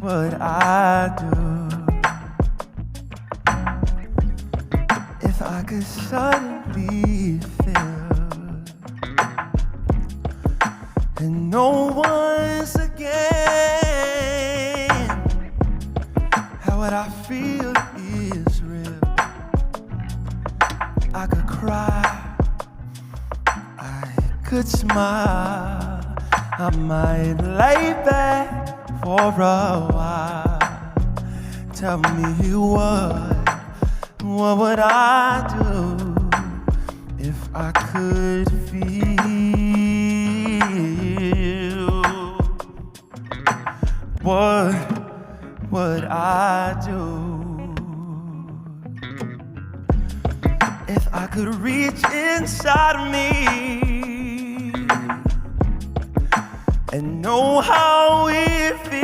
would I do if I could suddenly feel and know once again how what I feel is real? I could cry, I could smile, I might lay back for a while. Tell me what would I do if I could feel? What would I do if I could reach inside of me and know how it feels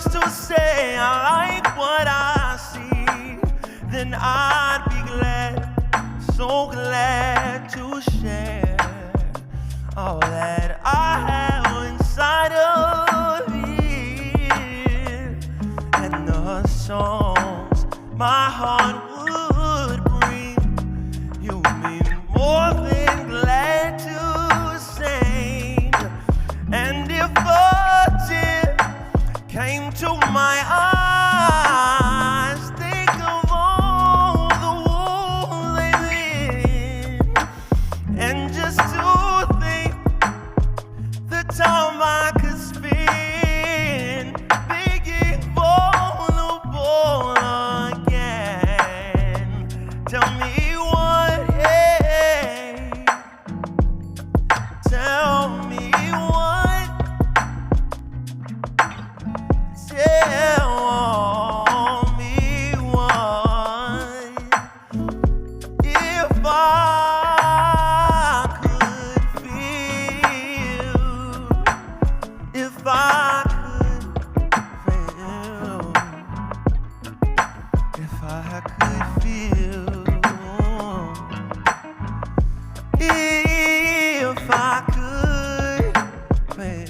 to say I like what I see? Then I'd be glad, so glad to share all that I have inside of me and the songs my heart would bring. You mean more than glad to sing. And if a tear came to my eyes, think of all the wounds they've been, and just to think the time I could spend being vulnerable again. Tell me what, yeah. Tell me what. Tell me what. If I could feel, if I could feel, if I could feel, if I could feel.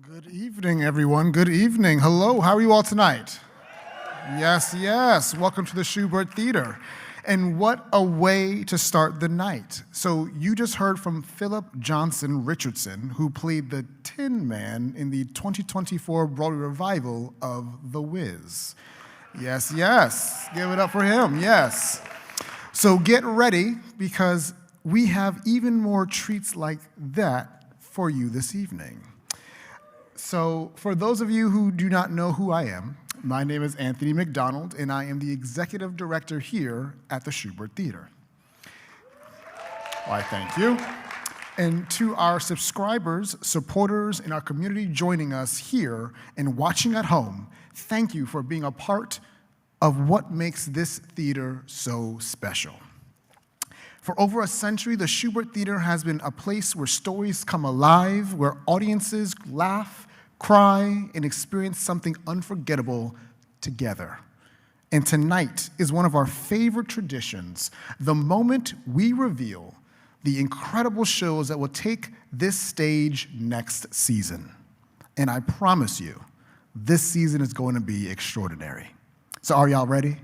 Good evening, everyone. Good evening. Hello, how are you all tonight? Yes, yes. Welcome to the Shubert Theatre. And what a way to start the night. So you just heard from Philip Johnson Richardson, who played the Tin Man in the 2024 Broadway revival of The Wiz. Yes, yes. Give it up for him, yes. So get ready, because we have even more treats like that for you this evening. So for those of you who do not know who I am, my name is Anthony McDonald, and I am the executive director here at the Shubert Theatre. Why, thank you. And to our subscribers, supporters, and our community joining us here and watching at home, thank you for being a part of what makes this theater so special. For over a century, the Shubert Theatre has been a place where stories come alive, where audiences laugh, cry, and experience something unforgettable together. And tonight is one of our favorite traditions, the moment we reveal the incredible shows that will take this stage next season. And I promise you, this season is going to be extraordinary. So are y'all ready?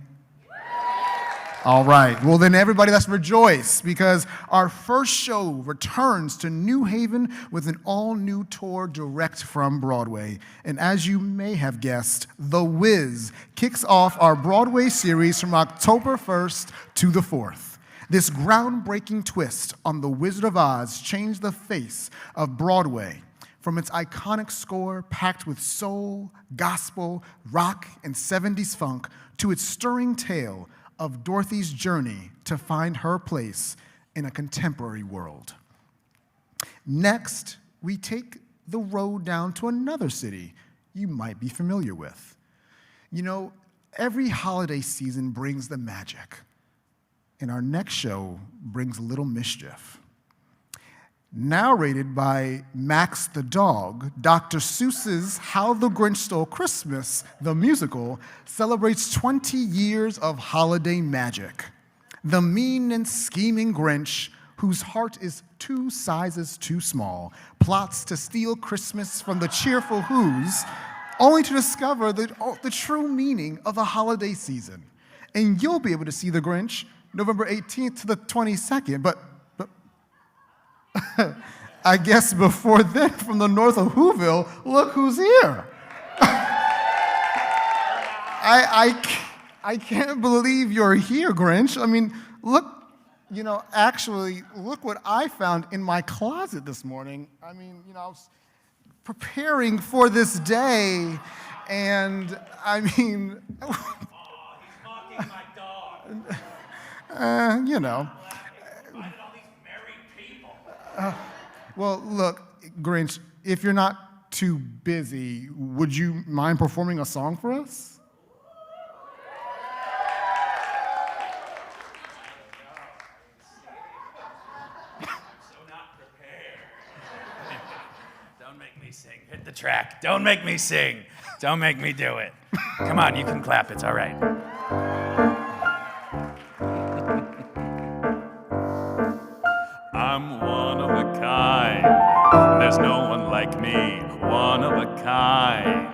All right, well then everybody, let's rejoice, because our first show returns to New Haven with an all-new tour direct from Broadway. And as you may have guessed, The Wiz kicks off our Broadway series from October 1st to the 4th. This groundbreaking twist on The Wizard of Oz changed the face of Broadway, from its iconic score packed with soul, gospel, rock, and 70s funk to its stirring tale of Dorothy's journey to find her place in a contemporary world. Next, we take the road down to another city you might be familiar with. You know, every holiday season brings the magic, and our next show brings a little mischief. Narrated by Max the Dog, Dr. Seuss's How the Grinch Stole Christmas, the musical, celebrates 20 years of holiday magic. The mean and scheming Grinch, whose heart is 2 sizes too small, plots to steal Christmas from the cheerful Who's, only to discover the true meaning of the holiday season. And you'll be able to see The Grinch November 18th to the 22nd, but I guess before then, from the north of Whoville, look who's here. I can't believe you're here, Grinch. I mean, look, actually, look what I found in my closet this morning. I mean, I was preparing for this day, and I mean... Oh, he's mocking my dog. Well, look, Grinch, if you're not too busy, would you mind performing a song for us? I'm so not prepared. Don't make me sing. Hit the track. Don't make me sing. Don't make me do it. Come on, you can clap. It's all right. I'm one of a kind. There's no one like me, one of a kind.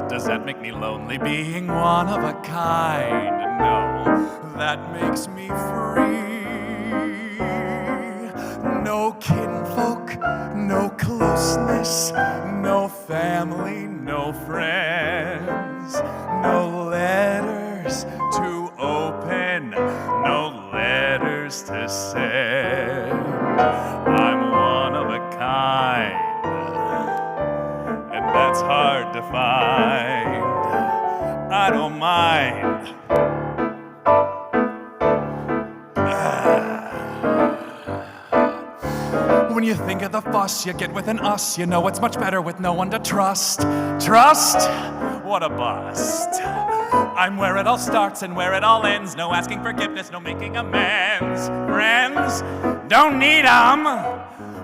Does that make me lonely being one of a kind? No, that makes me free. No kinfolk, no closeness, no family, no friends, no letters to open, no letters to send. I'm one of a kind, and that's hard to find. I don't mind. When you think of the fuss you get with an us, you know it's much better with no one to trust. Trust? What a bust. I'm where it all starts and where it all ends. No asking forgiveness, no making amends. Friends, don't need 'em.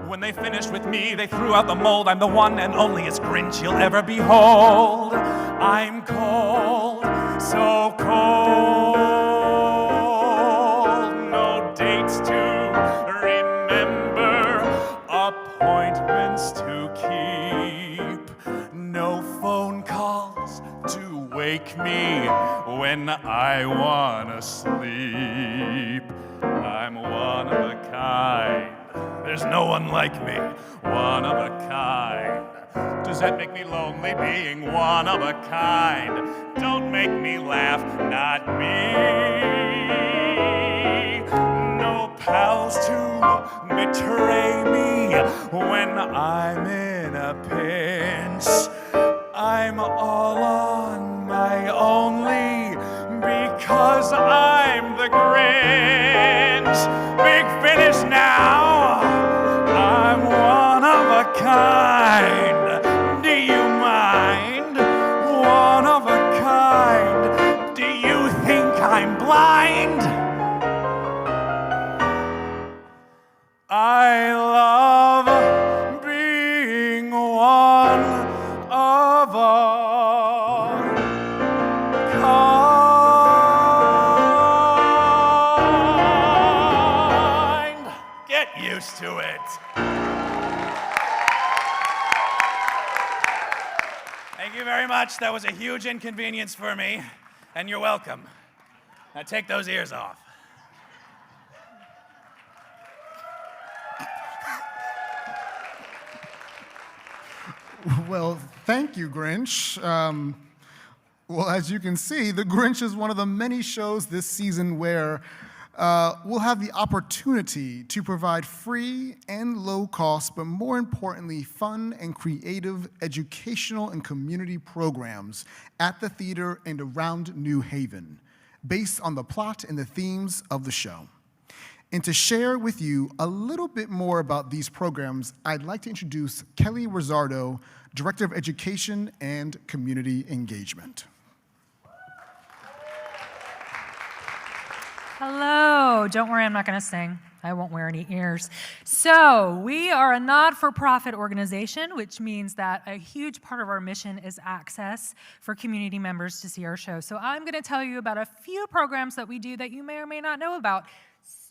When they finished with me, they threw out the mold. I'm the one and onlyest Grinch you'll ever behold. I'm cold, so cold. No dates to remember, appointments to keep. No phone calls to wake me when I wanna sleep. I'm one of a kind. There's no one like me, one of a kind. Does that make me lonely being one of a kind? Don't make me laugh, not me. No pals to betray me when I'm in a pinch. I'm all on my only because I'm the Grinch. Big finish now. I'm one of a kind. Do you mind? One of a kind. Do you think I'm blind? I love being one of a kind. Get used to it. Thank you very much. That was a huge inconvenience for me, and you're welcome. Now take those ears off. Well, thank you, Grinch. Well, as you can see, The Grinch is one of the many shows this season where we'll have the opportunity to provide free and low cost, but more importantly, fun and creative educational and community programs at the theater and around New Haven, based on the plot and the themes of the show. And to share with you a little bit more about these programs, I'd like to introduce Kelly Rosardo, Director of Education and Community Engagement. Hello. Don't worry, I'm not going to sing. I won't wear any ears. So we are a not-for-profit organization, which means that a huge part of our mission is access for community members to see our show. So I'm going to tell you about a few programs that we do that you may or may not know about,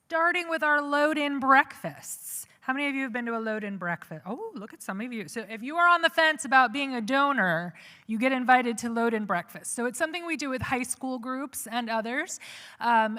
starting with our load-in breakfasts. How many of you have been to a load-in breakfast? Oh, look at some of you. So if you are on the fence about being a donor, you get invited to load-in breakfast. So it's something we do with high school groups and others.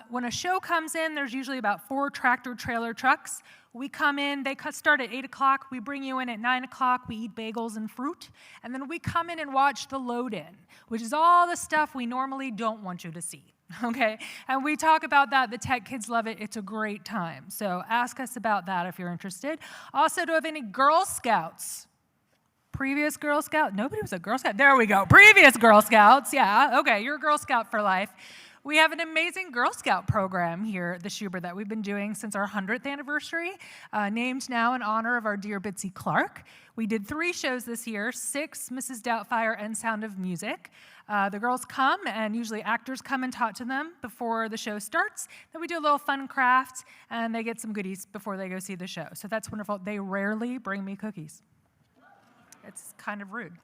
When a show comes in, there's usually about 4 tractor-trailer trucks. We come in, they start at 8 o'clock, we bring you in at 9 o'clock, we eat bagels and fruit, and then we come in and watch the load-in, which is all the stuff we normally don't want you to see. Okay, and we talk about that. The tech kids love it. It's a great time. So ask us about that if you're interested. Also, do we have any Girl Scouts? Previous Girl Scout? Nobody was a Girl Scout. There we go. Previous Girl Scouts. Yeah, okay, you're a Girl Scout for life. We have an amazing Girl Scout program here at the Shubert that we've been doing since our 100th anniversary, named now in honor of our dear Bitsy Clark. We did 3 shows this year, 6, Mrs. Doubtfire and Sound of Music. The girls come, and usually actors come and talk to them before the show starts. Then we do a little fun craft, and they get some goodies before they go see the show. So that's wonderful. They rarely bring me cookies. It's kind of rude.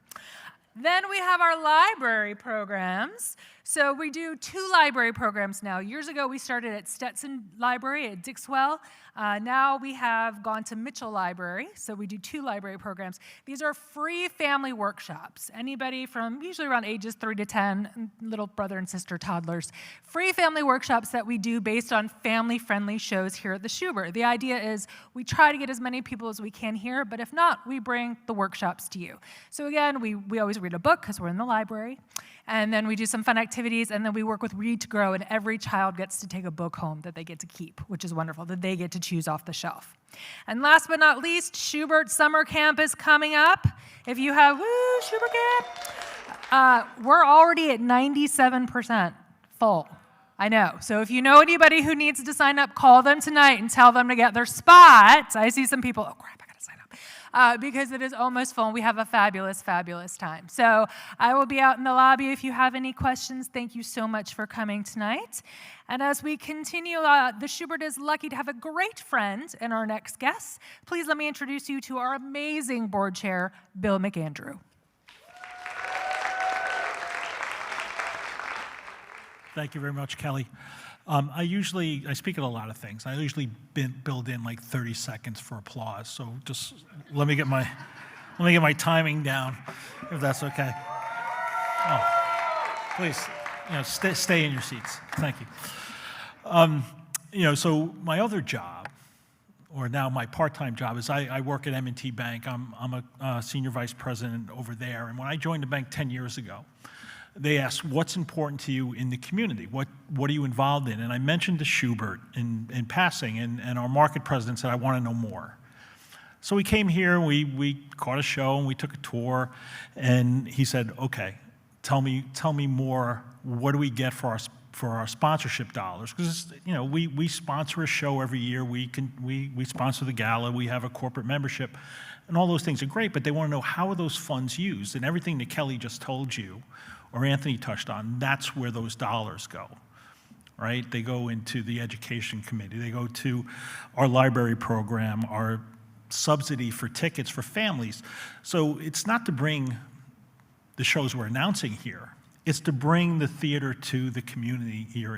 Then we have our library programs. So we do 2 library programs now. Years ago, we started at Stetson Library at Dixwell. Now we have gone to Mitchell Library, so we do 2 library programs. These are free family workshops. Anybody from usually around ages 3 to 10, little brother and sister toddlers. Free family workshops that we do based on family-friendly shows here at the Shubert. The idea is we try to get as many people as we can here, but if not, we bring the workshops to you. So again, we always read a book because we're in the library, and then we do some fun activities, and then we work with Read to Grow, and every child gets to take a book home that they get to keep, which is wonderful, that they get to choose off the shelf. And last but not least, Shubert Summer Camp is coming up. If you have, woo, Shubert Camp, we're already at 97% full. I know. So if you know anybody who needs to sign up, call them tonight and tell them to get their spot. I see some people, oh crap, I gotta sign up. Because it is almost full, and we have a fabulous, fabulous time. So I will be out in the lobby if you have any questions. Thank you so much for coming tonight. And as we continue, the Shubert is lucky to have a great friend in our next guest. Please let me introduce you to our amazing board chair, Bill McAndrew. Thank you very much, Kelly. I speak at a lot of things. I usually build in like 30 seconds for applause. So just let me get my timing down, if that's okay. Oh, please, stay in your seats. Thank you. So my other job, or now my part-time job, is I work at M&T Bank. I'm a senior vice president over there. And when I joined the bank 10 years ago, they asked, what's important to you in the community? What are you involved in? And I mentioned the Shubert in passing, and our market president said, I want to know more. So we came here, we caught a show, and we took a tour, and he said, okay, tell me more. What do we get for our sponsorship dollars? Because we sponsor a show every year. We sponsor the gala. We have a corporate membership, and all those things are great. But they want to know, how are those funds used? And everything that Kelly just told you, or Anthony touched on, that's where those dollars go, right? They go into the education committee. They go to our library program, our subsidy for tickets for families. So it's not to bring the shows we're announcing here. It's to bring the theater to the community here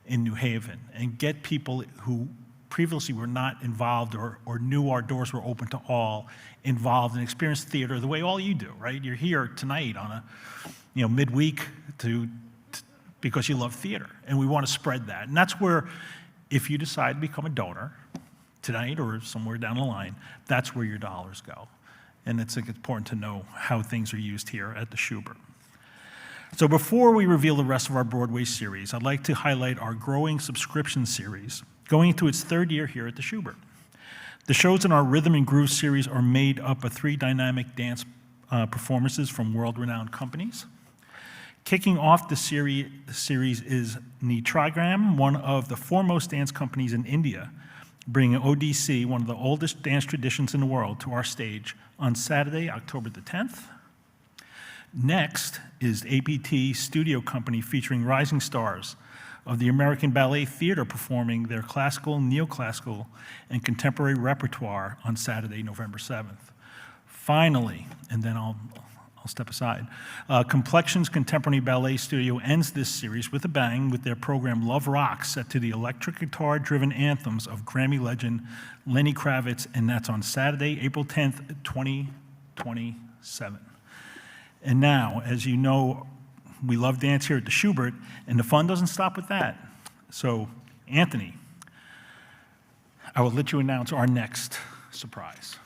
in New Haven and get people who previously were not involved or knew our doors were open to all involved and experience theater the way all you do, right? You're here tonight on a midweek because you love theater, and we want to spread that. And that's where, if you decide to become a donor tonight or somewhere down the line, that's where your dollars go. And it's important to know how things are used here at the Shubert. So before we reveal the rest of our Broadway series, I'd like to highlight our growing subscription series, going into its 3rd year here at the Shubert. The shows in our Rhythm and Groove series are made up of 3 dynamic dance performances from world-renowned companies. Kicking off the series is Nitragram, one of the foremost dance companies in India, bringing ODC, one of the oldest dance traditions in the world, to our stage on Saturday, October the 10th. Next is APT Studio Company featuring rising stars of the American Ballet Theatre performing their classical, neoclassical, and contemporary repertoire on Saturday, November 7th. Finally, and then I'll step aside, Complexion's Contemporary Ballet Studio ends this series with a bang with their program Love Rocks, set to the electric guitar-driven anthems of Grammy legend Lenny Kravitz, and that's on Saturday, April 10th, 2027. And now, as you know, we love dance here at the Shubert, and the fun doesn't stop with that. So, Anthony, I will let you announce our next surprise.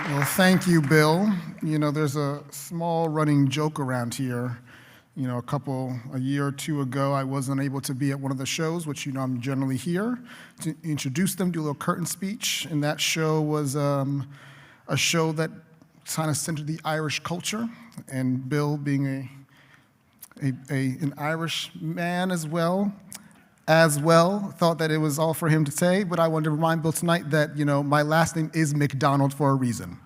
Well, thank you, Bill. You know, there's a small running joke around here. You know, a year or two ago, I wasn't able to be at one of the shows, which you know I'm generally here, to introduce them, do a little curtain speech. And that show was a show that kind of centered the Irish culture. And Bill, being an Irish man as well, thought that it was all for him to say, but I wanted to remind Bill tonight that, you know, my last name is McDonald for a reason.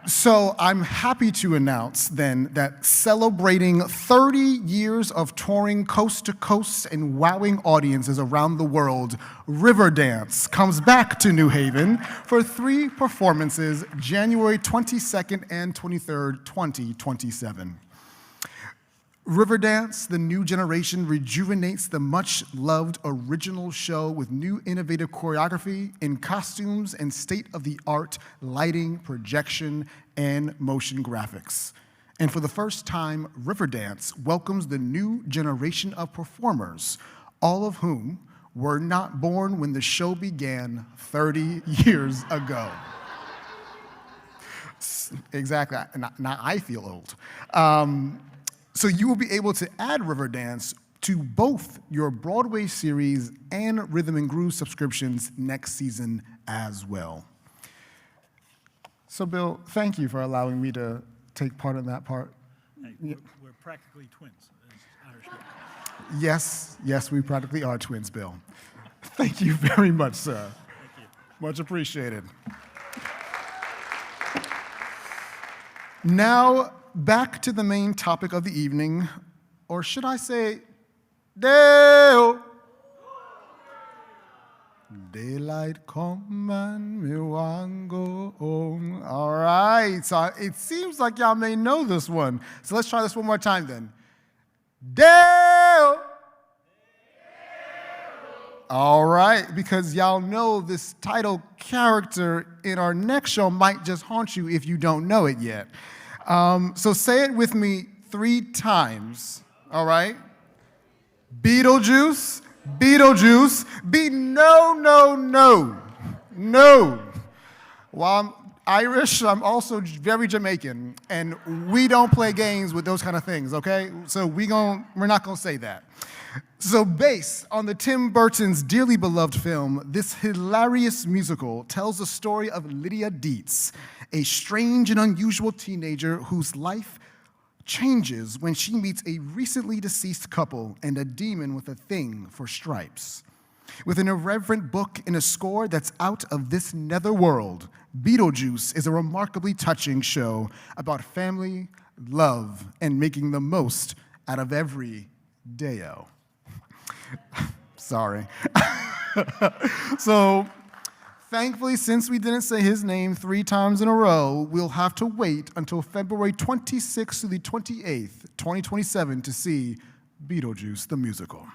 So I'm happy to announce then that celebrating 30 years of touring coast to coast and wowing audiences around the world, Riverdance comes back to New Haven for 3 performances, January 22nd and 23rd, 2027. Riverdance, the new generation, rejuvenates the much-loved original show with new innovative choreography in costumes and state-of-the-art lighting, projection, and motion graphics. And for the first time, Riverdance welcomes the new generation of performers, all of whom were not born when the show began 30 years ago. Exactly. Now I feel old. So you will be able to add Riverdance to both your Broadway series and Rhythm and Groove subscriptions next season as well. So Bill, thank you for allowing me to take part in that part. Hey, we're practically twins as Irishmen. Yes, we practically are twins, Bill. Thank you very much, sir. Thank you. Much appreciated. Now, back to the main topic of the evening, or should I say, Dale. Daylight come and me want go home. All right, so it seems like y'all may know this one. So let's try this one more time then. Dale. All right, because y'all know this title character in our next show might just haunt you if you don't know it yet. So say it with me 3 times, all right? Beetlejuice, Beetlejuice, no. While I'm Irish, I'm also very Jamaican, and we don't play games with those kind of things, okay? So we're not gonna say that. So based on the Tim Burton's dearly beloved film, this hilarious musical tells the story of Lydia Dietz, a strange and unusual teenager whose life changes when she meets a recently deceased couple and a demon with a thing for stripes. With an irreverent book and a score that's out of this netherworld, Beetlejuice is a remarkably touching show about family, love, and making the most out of every day-o. Sorry. So, thankfully, since we didn't say his name 3 times in a row, we'll have to wait until February 26th to the 28th, 2027 to see Beetlejuice the musical.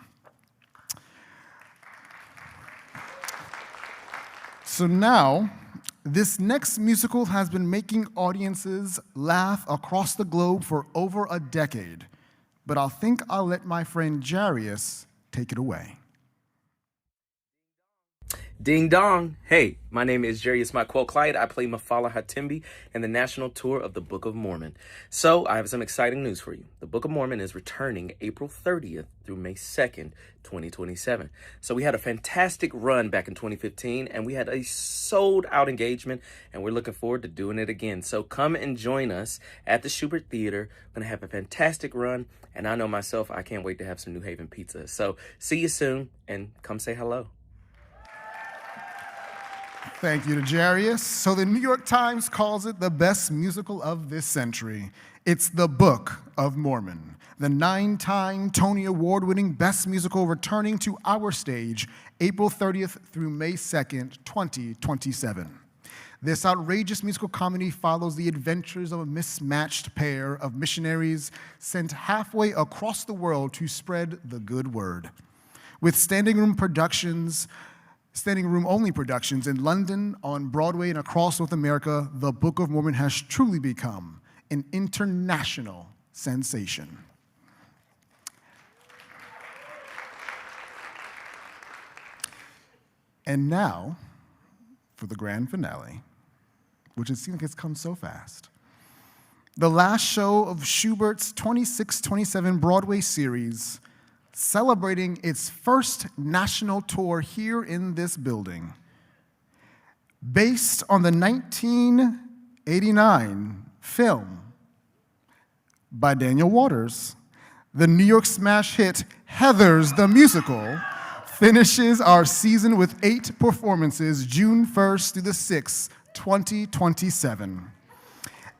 So now, this next musical has been making audiences laugh across the globe for over a decade, but I think I'll let my friend Jarius take it away. Ding dong. Hey, my name is Jarius Clyde. I play Mafala Hatimbi in the national tour of the Book of Mormon. So I have some exciting news for you. The Book of Mormon is returning April 30th through May 2nd, 2027. So we had a fantastic run back in 2015, and we had a sold-out engagement, and we're looking forward to doing it again. So come and join us at the Shubert Theatre. We're going to have a fantastic run, and I know myself, I can't wait to have some New Haven pizza. So see you soon, and come say hello. Thank you to Jarius. So the New York Times calls it the best musical of this century. It's the Book of Mormon, the 9-time Tony Award-winning Best Musical returning to our stage April 30th through May 2nd, 2027. This outrageous musical comedy follows the adventures of a mismatched pair of missionaries sent halfway across the world to spread the good word. With standing room only productions in London, on Broadway, and across North America, the Book of Mormon has truly become an international sensation. And now, for the grand finale, which it seems like it's come so fast. The last show of Schubert's 26-27 Broadway series, celebrating its first national tour here in this building. Based on the 1989 film by Daniel Waters, the New York smash hit Heathers the Musical finishes our season with 8 performances June 1st through the 6th, 2027.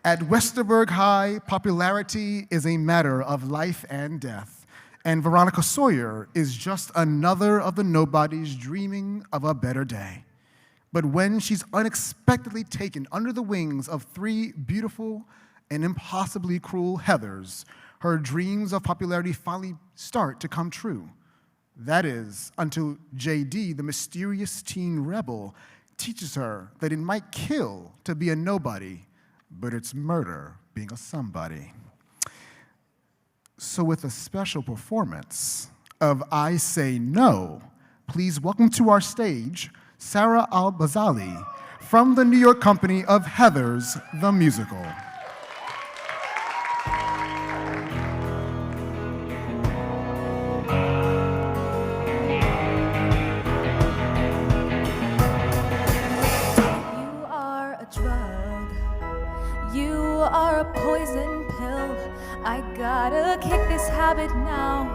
At Westerberg High, popularity is a matter of life and death, and Veronica Sawyer is just another of the nobodies dreaming of a better day. But when she's unexpectedly taken under the wings of 3 beautiful and impossibly cruel Heathers, her dreams of popularity finally start to come true. That is, until JD, the mysterious teen rebel, teaches her that it might kill to be a nobody, but it's murder being a somebody. So with a special performance of I Say No, please welcome to our stage Sarah Al-Bazali from the New York company of Heathers the Musical. Are a poison pill. I gotta kick this habit now,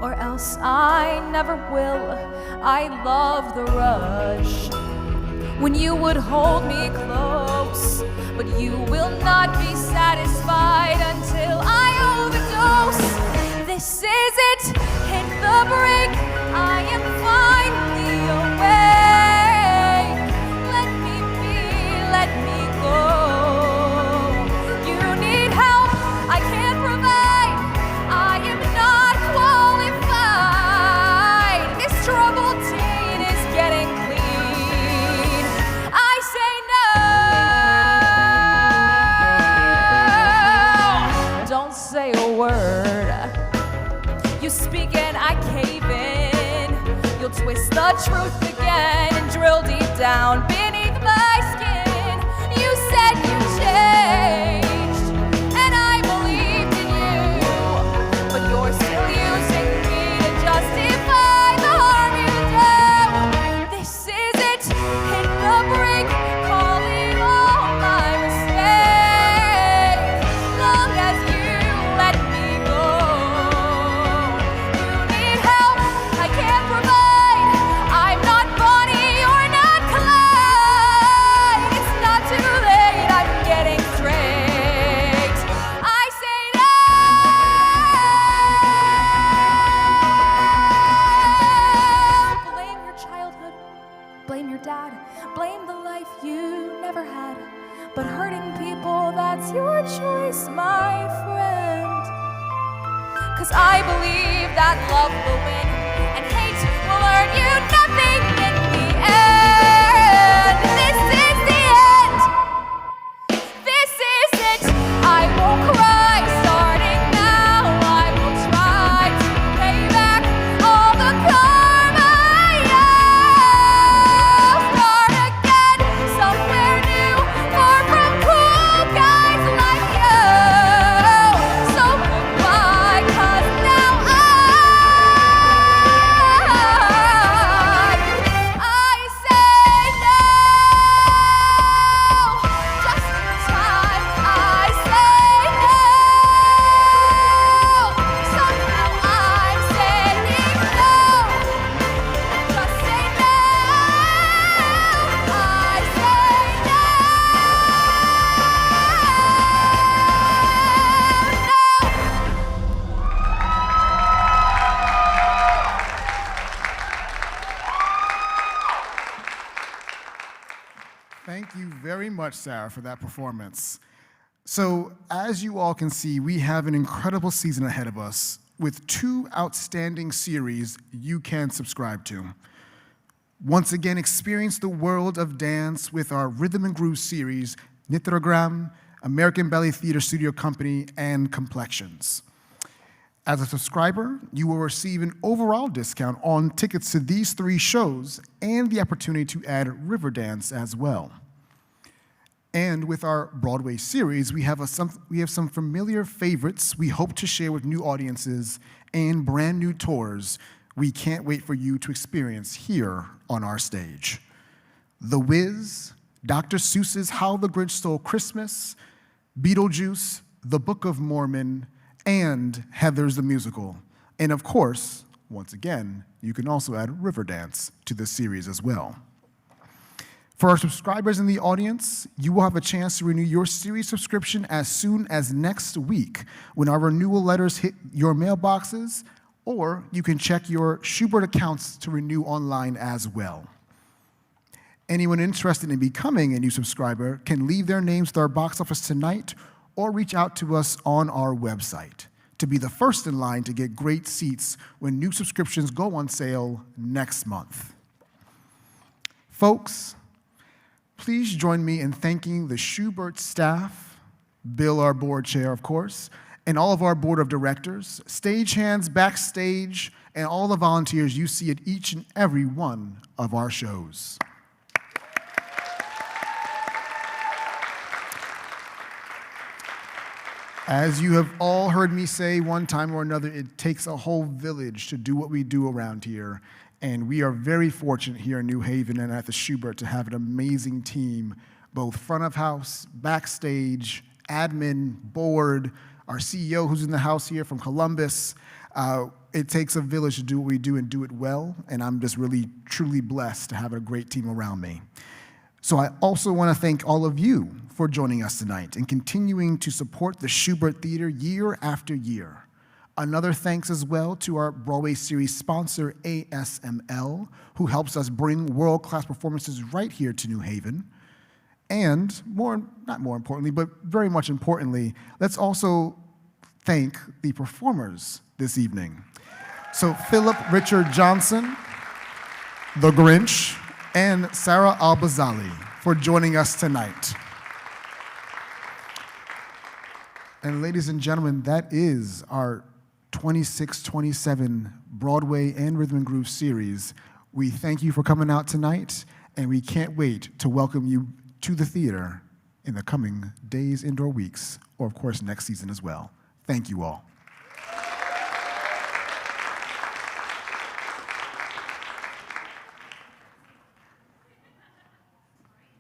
or else I never will. I love the rush when you would hold me close, but you will not be satisfied until I overdose. This is it, hit the brake. I am finally awake. Let me be, let me go. Twist the truth again and drill deep down beneath my skin. You said you changed, and I believed in you, but you're still using me to justify the harm you do. This is it, hit the brake, call it all my mistake. Long as you let me go, you need help, I can't provide. But hurting people, that's your choice, my friend. 'Cause I believe that love will win and hate will earn you nothing in the end. This is the end. This is it. I won't cry starting now. I will try to pay back all the karma. I'll start again somewhere new, far from cool guys like you. So goodbye, 'cause now I'm Thank you very much, Sarah, for that performance. So, as you all can see, we have an incredible season ahead of us with 2 outstanding series you can subscribe to. Once again, experience the world of dance with our Rhythm and Groove series, Nitrogram, American Ballet Theatre Studio Company, and Complexions. As a subscriber, you will receive an overall discount on tickets to these 3 shows and the opportunity to add Riverdance as well. And with our Broadway series, we have some familiar favorites we hope to share with new audiences and brand new tours we can't wait for you to experience here on our stage. The Wiz, Dr. Seuss's How the Grinch Stole Christmas, Beetlejuice, The Book of Mormon, and Heathers the Musical. And of course, once again, you can also add Riverdance to the series as well. For our subscribers in the audience, you will have a chance to renew your series subscription as soon as next week when our renewal letters hit your mailboxes, or you can check your Shubert accounts to renew online as well. Anyone interested in becoming a new subscriber can leave their names to our box office tonight or reach out to us on our website to be the first in line to get great seats when new subscriptions go on sale next month. Folks, please join me in thanking the Shubert staff, Bill, our board chair, of course, and all of our board of directors, stagehands backstage, and all the volunteers you see at each and every one of our shows. As you have all heard me say one time or another, it takes a whole village to do what we do around here. And we are very fortunate here in New Haven and at the Shubert to have an amazing team, both front of house, backstage, admin, board, our CEO who's in the house here from Columbus. It takes a village to do what we do and do it well, and I'm just really, truly blessed to have a great team around me. So I also want to thank all of you for joining us tonight and continuing to support the Shubert Theatre year after year. Another thanks as well to our Broadway Series sponsor, ASML, who helps us bring world-class performances right here to New Haven. And not more importantly, but very much importantly, let's also thank the performers this evening. So Philip Richard Johnson, The Grinch, and Sarah Al-Bazali for joining us tonight. And ladies and gentlemen, that is our 26-27 Broadway and Rhythm and Groove series. We thank you for coming out tonight, and we can't wait to welcome you to the theater in the coming days and/or weeks, or of course next season as well. Thank you all.